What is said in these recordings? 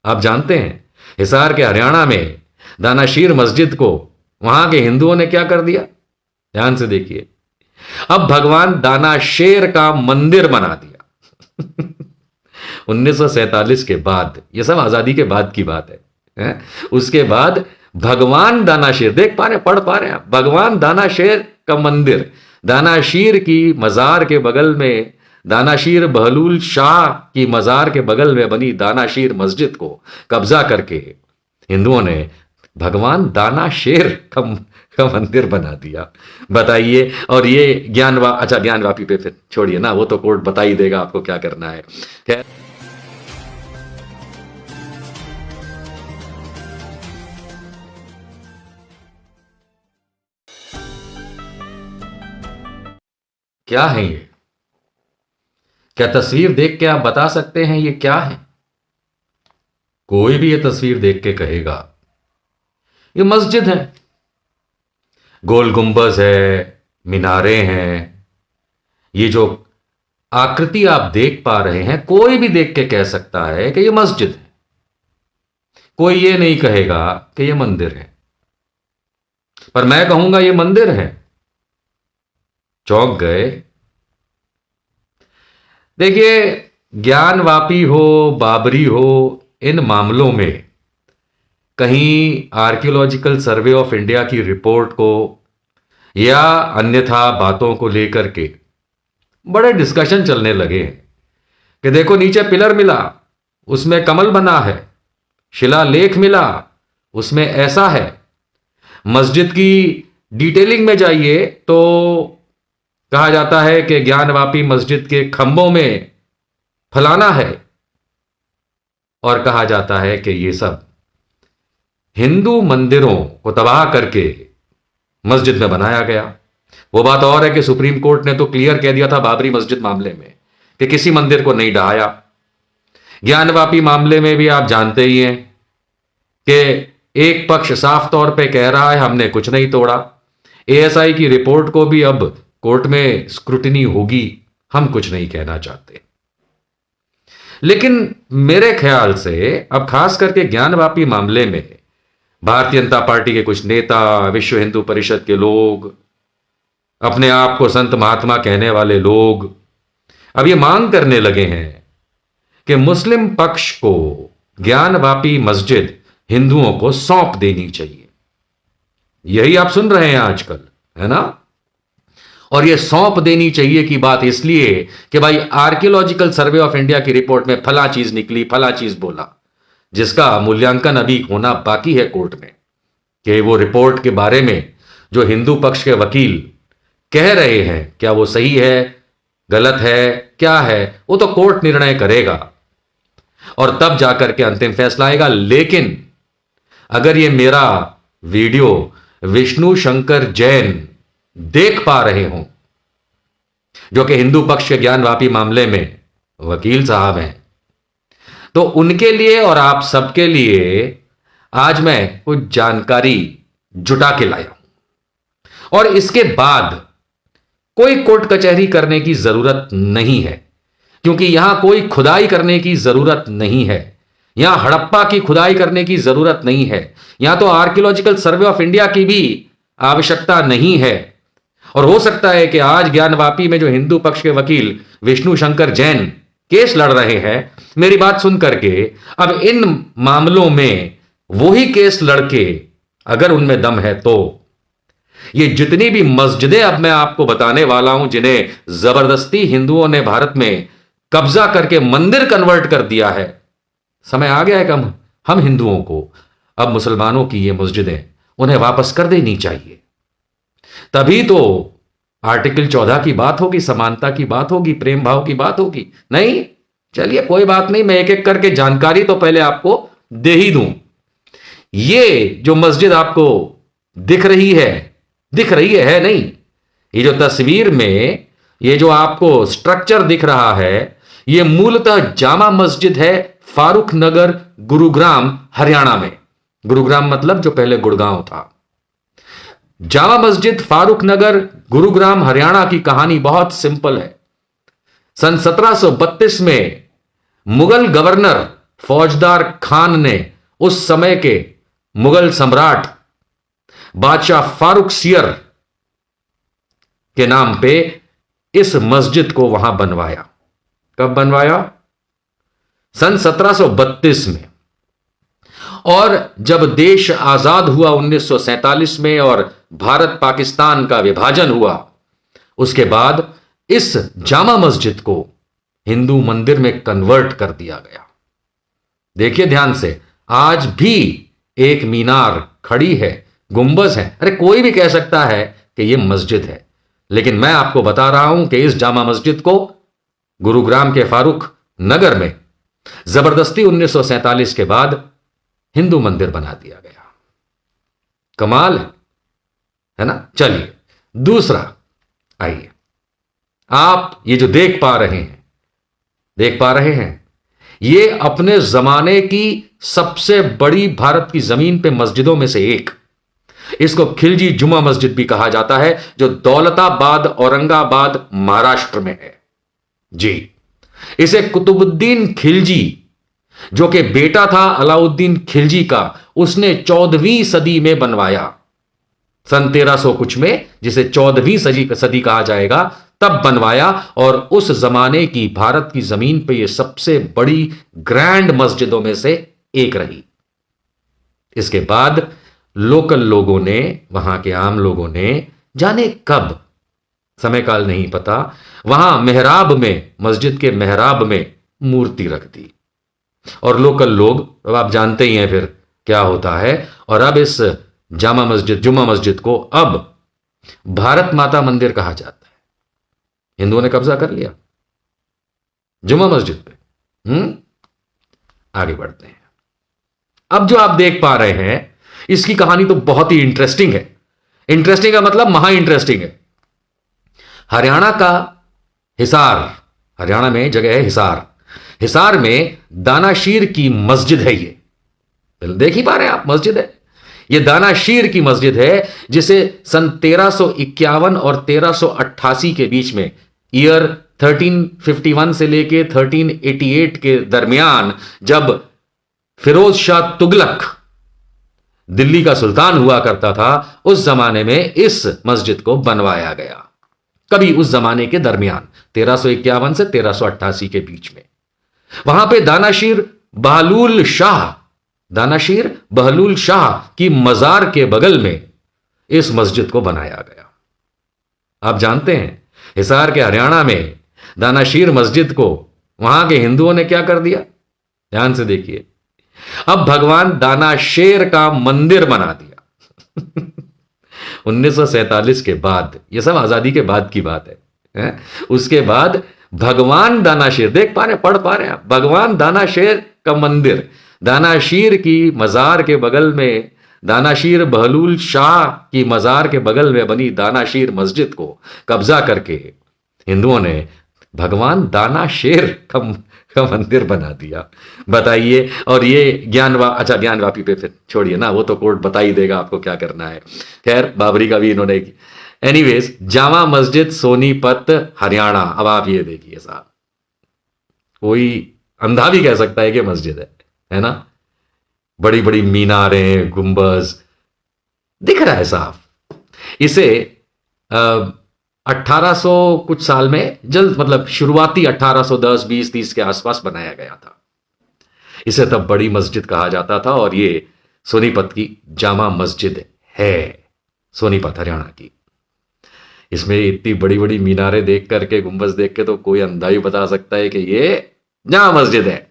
आप जानते हैं हिसार के हरियाणा में दानाशीर मस्जिद को वहां के हिंदुओं ने क्या कर दिया? ध्यान से देखिए, अब भगवान दानाशेर का मंदिर बना दिया। 1947 के बाद, यह सब आजादी के बाद की बात है? उसके बाद भगवान दानाशेर, देख पा रहे, पढ़ पा रहे हैं आप, भगवान दानाशेर का मंदिर, दानाशीर की मजार के बगल में, दानाशीर बहलूल शाह की मजार के बगल में बनी दानाशीर मस्जिद को कब्जा करके हिंदुओं ने भगवान दानाशेर का मंदिर बना दिया। बताइए। और ये अच्छा ज्ञानवापी पे फिर छोड़िए ना, वो तो कोर्ट बता ही देगा आपको क्या करना है। खैर, क्या है ये? क्या तस्वीर देख के आप बता सकते हैं ये क्या है? कोई भी ये तस्वीर देख के कहेगा ये मस्जिद है, गोल गुंबज है, मीनारे हैं, ये जो आकृति आप देख पा रहे हैं, कोई भी देख के कह सकता है कि ये मस्जिद है। कोई ये नहीं कहेगा कि ये मंदिर है। पर मैं कहूंगा ये मंदिर है। चौंक गए। देखिए, ज्ञानवापी हो, बाबरी हो, इन मामलों में कहीं आर्कियोलॉजिकल सर्वे ऑफ इंडिया की रिपोर्ट को या अन्यथा बातों को लेकर के बड़े डिस्कशन चलने लगे हैं कि देखो नीचे पिलर मिला, उसमें कमल बना है, शिलालेख मिला, उसमें ऐसा है। मस्जिद की डिटेलिंग में जाइए तो कहा जाता है कि ज्ञानवापी मस्जिद के खंभों में फलाना है, और कहा जाता है कि ये सब हिंदू मंदिरों को तबाह करके मस्जिद में बनाया गया। वो बात और है कि सुप्रीम कोर्ट ने तो क्लियर कह दिया था बाबरी मस्जिद मामले में कि किसी मंदिर को नहीं ढहाया। ज्ञानवापी मामले में भी आप जानते ही हैं कि एक पक्ष साफ तौर पे कह रहा है हमने कुछ नहीं तोड़ा। एएसआई की रिपोर्ट को भी अब कोर्ट में स्क्रूटिनी होगी, हम कुछ नहीं कहना चाहते। लेकिन मेरे ख्याल से अब खास करके ज्ञानवापी मामले में भारतीय जनता पार्टी के कुछ नेता, विश्व हिंदू परिषद के लोग, अपने आप को संत महात्मा कहने वाले लोग अब ये मांग करने लगे हैं कि मुस्लिम पक्ष को ज्ञानवापी मस्जिद हिंदुओं को सौंप देनी चाहिए। यही आप सुन रहे हैं आजकल, है ना? और ये सौंप देनी चाहिए की बात इसलिए कि भाई आर्कियोलॉजिकल सर्वे ऑफ इंडिया की रिपोर्ट में फला चीज निकली, फला चीज बोला, जिसका मूल्यांकन अभी होना बाकी है कोर्ट में, कि वो रिपोर्ट के बारे में जो हिंदू पक्ष के वकील कह रहे हैं क्या वो सही है, गलत है, क्या है, वो तो कोर्ट निर्णय करेगा और तब जाकर के अंतिम फैसला आएगा। लेकिन अगर ये मेरा वीडियो विष्णु शंकर जैन देख पा रहे हो, जो कि हिंदू पक्ष के ज्ञानवापी मामले में वकील साहब हैं, तो उनके लिए और आप सबके लिए आज मैं कुछ जानकारी जुटा के लाया हूं। और इसके बाद कोई कोर्ट कचहरी करने की जरूरत नहीं है, क्योंकि यहां कोई खुदाई करने की जरूरत नहीं है, यहां हड़प्पा की खुदाई करने की जरूरत नहीं है, यहां तो आर्कियोलॉजिकल सर्वे ऑफ इंडिया की भी आवश्यकता नहीं है। और हो सकता है कि आज ज्ञानवापी में जो हिंदू पक्ष के वकील विष्णु शंकर जैन केस लड़ रहे हैं, मेरी बात सुन करके अब इन मामलों में वही केस लड़के अगर उनमें दम है तो ये जितनी भी मस्जिदें अब मैं आपको बताने वाला हूं, जिन्हें जबरदस्ती हिंदुओं ने भारत में कब्जा करके मंदिर कन्वर्ट कर दिया है, समय आ गया है कि हम हिंदुओं को अब मुसलमानों की ये मस्जिदें उन्हें वापस कर देनी चाहिए। तभी तो आर्टिकल 14 की बात होगी, समानता की बात होगी, प्रेम भाव की बात होगी। नहीं, चलिए कोई बात नहीं, मैं एक एक करके जानकारी तो पहले आपको दे ही दूं। ये जो मस्जिद आपको दिख रही है नहीं, ये जो तस्वीर में ये जो आपको स्ट्रक्चर दिख रहा है, ये मूलतः जामा मस्जिद है फारूक नगर, गुरुग्राम, हरियाणा में। गुरुग्राम मतलब जो पहले गुड़गांव था। जामा मस्जिद फारूक नगर, गुरुग्राम, हरियाणा की कहानी बहुत सिंपल है। सन 1732 में मुगल गवर्नर फौजदार खान ने उस समय के मुगल सम्राट बादशाह फारूक सियर के नाम पे इस मस्जिद को वहां बनवाया। कब बनवाया? सन 1732 में। और जब देश आजाद हुआ 1947 में और भारत पाकिस्तान का विभाजन हुआ, उसके बाद इस जामा मस्जिद को हिंदू मंदिर में कन्वर्ट कर दिया गया। देखिए ध्यान से, आज भी एक मीनार खड़ी है, गुंबज है। अरे कोई भी कह सकता है कि यह मस्जिद है, लेकिन मैं आपको बता रहा हूं कि इस जामा मस्जिद को गुरुग्राम के फारूक नगर में जबरदस्ती 1947 के बाद हिंदू मंदिर बना दिया गया। कमाल है ना। चलिए दूसरा, आइए, आप ये जो देख पा रहे हैं ये अपने जमाने की सबसे बड़ी भारत की जमीन पे मस्जिदों में से एक। इसको खिलजी जुमा मस्जिद भी कहा जाता है, जो दौलताबाद औरंगाबाद महाराष्ट्र में है। जी, इसे कुतुबुद्दीन खिलजी, जो कि बेटा था अलाउद्दीन खिलजी का, उसने 14वीं सदी में बनवाया। सन 1300 कुछ में, जिसे 14वीं सदी कहा जाएगा, तब बनवाया। और उस जमाने की भारत की जमीन पे यह सबसे बड़ी ग्रैंड मस्जिदों में से एक रही। इसके बाद लोकल लोगों ने, वहां के आम लोगों ने, जाने कब, समय काल नहीं पता, वहां मेहराब में, मस्जिद के मेहराब में मूर्ति रख दी। और लोकल लोग, अब आप जानते ही हैं फिर क्या होता है। और अब इस जामा मस्जिद, जुमा मस्जिद को अब भारत माता मंदिर कहा जाता है। हिंदुओं ने कब्जा कर लिया जुमा मस्जिद पे। आगे बढ़ते हैं। अब जो आप देख पा रहे हैं, इसकी कहानी तो बहुत ही इंटरेस्टिंग है। इंटरेस्टिंग का मतलब महा इंटरेस्टिंग है। हरियाणा का हिसार, हरियाणा में जगह है हिसार। हिसार में दानाशीर की मस्जिद है। ये देख ही पा रहे हैं आप, मस्जिद है। ये दानाशीर की मस्जिद है, जिसे सन 1351 और 1388 के बीच में, ईयर 1351 से लेके 1388 के दरमियान, जब फिरोज शाह तुगलक दिल्ली का सुल्तान हुआ करता था, उस जमाने में इस मस्जिद को बनवाया गया। कभी उस जमाने के दरमियान 1351 से 1388 के बीच में। वहां पे दानाशीर बहलूल शाह की मजार के बगल में इस मस्जिद को बनाया गया। आप जानते हैं हिसार के हरियाणा में दानाशीर मस्जिद को वहां के हिंदुओं ने क्या कर दिया? ध्यान से देखिए, अब भगवान दानाशेर का मंदिर बना दिया। 1947 के बाद, यह सब आजादी के बाद की बात है। उसके बाद भगवान दानाशीर, देख पा रहे, पढ़ पा रहे हैं आप, भगवान दानाशेर का मंदिर, दानाशीर की मजार के बगल में, दानाशीर बहलूल शाह की मजार के बगल में बनी दानाशीर मस्जिद को कब्जा करके हिंदुओं ने भगवान दानाशेर का मंदिर बना दिया। बताइए। और ये ज्ञानवापी पे फिर छोड़िए ना, वो तो कोर्ट बता ही देगा आपको क्या करना है। खैर, बाबरी का भी इन्होंने, एनीवेज, जामा मस्जिद सोनीपत हरियाणा। अब आप ये देखिए साहब, कोई अंधा भी कह सकता है कि मस्जिद है ना। बड़ी बड़ी मीनारें, गुंबज दिख रहा है साहब। इसे 1800 कुछ साल में, जल्द मतलब शुरुआती 1810, 20, 30 के आसपास बनाया गया था। इसे तब बड़ी मस्जिद कहा जाता था। और ये सोनीपत की जामा मस्जिद है, सोनीपत हरियाणा की। इसमें इतनी बड़ी बड़ी मीनारें देख करके, गुंबज देख के तो कोई अंधा ही बता सकता है कि ये जामा मस्जिद है।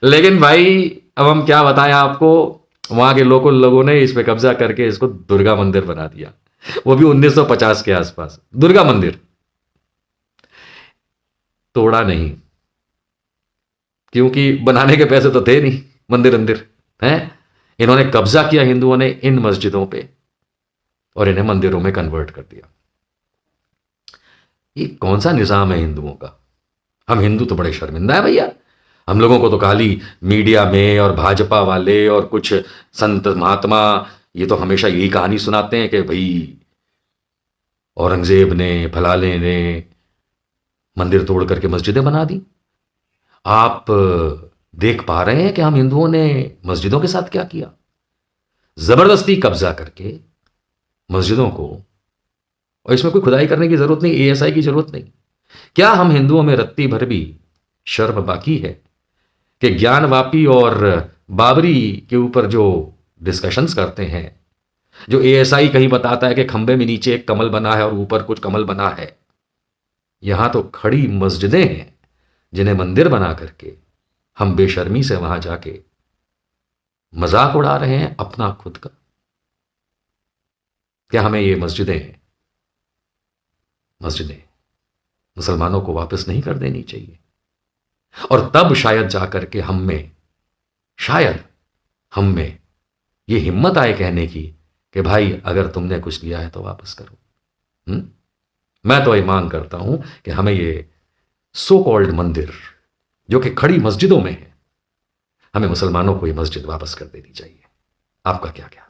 लेकिन भाई, अब हम क्या बताएं आपको, वहां के लोकल लोगों ने इस पे कब्जा करके इसको दुर्गा मंदिर बना दिया, वो भी 1950 के आसपास। दुर्गा मंदिर तोड़ा नहीं, क्योंकि बनाने के पैसे तो थे नहीं, मंदिर हैं। इन्होंने कब्जा किया हिंदुओं ने इन मस्जिदों पे, और इन्हें मंदिरों में कन्वर्ट कर दिया। ये कौन सा निजाम है हिंदुओं का? हम हिंदू तो बड़े शर्मिंदा है भैया। हम लोगों को तो खाली मीडिया में और भाजपा वाले और कुछ संत महात्मा ये तो हमेशा यही कहानी सुनाते हैं कि भाई औरंगजेब ने, फलाने ने मंदिर तोड़ करके मस्जिदें बना दी। आप देख पा रहे हैं कि हम हिंदुओं ने मस्जिदों के साथ क्या किया? जबरदस्ती कब्जा करके मस्जिदों को, और इसमें कोई खुदाई करने की जरूरत नहीं, एएसआई की जरूरत नहीं। क्या हम हिंदुओं में रत्ती भर भी शर्म बाकी है कि ज्ञानवापी और बाबरी के ऊपर जो डिस्कशंस करते हैं, जो एएसआई कहीं बताता है कि खंबे में नीचे एक कमल बना है और ऊपर कुछ कमल बना है, यहां तो खड़ी मस्जिदें हैं जिन्हें मंदिर बना करके हम बेशर्मी से वहां जाके मजाक उड़ा रहे हैं अपना खुद का। क्या हमें ये मस्जिदें मुसलमानों को वापस नहीं कर देनी चाहिए? और तब शायद जाकर के शायद हम में ये हिम्मत आए कहने की कि भाई अगर तुमने कुछ लिया है तो वापस करो। मैं तो ये मांग करता हूं कि हमें ये सो कॉल्ड मंदिर जो कि खड़ी मस्जिदों में है, हमें मुसलमानों को ये मस्जिद वापस कर देनी चाहिए। आपका क्या ख्याल?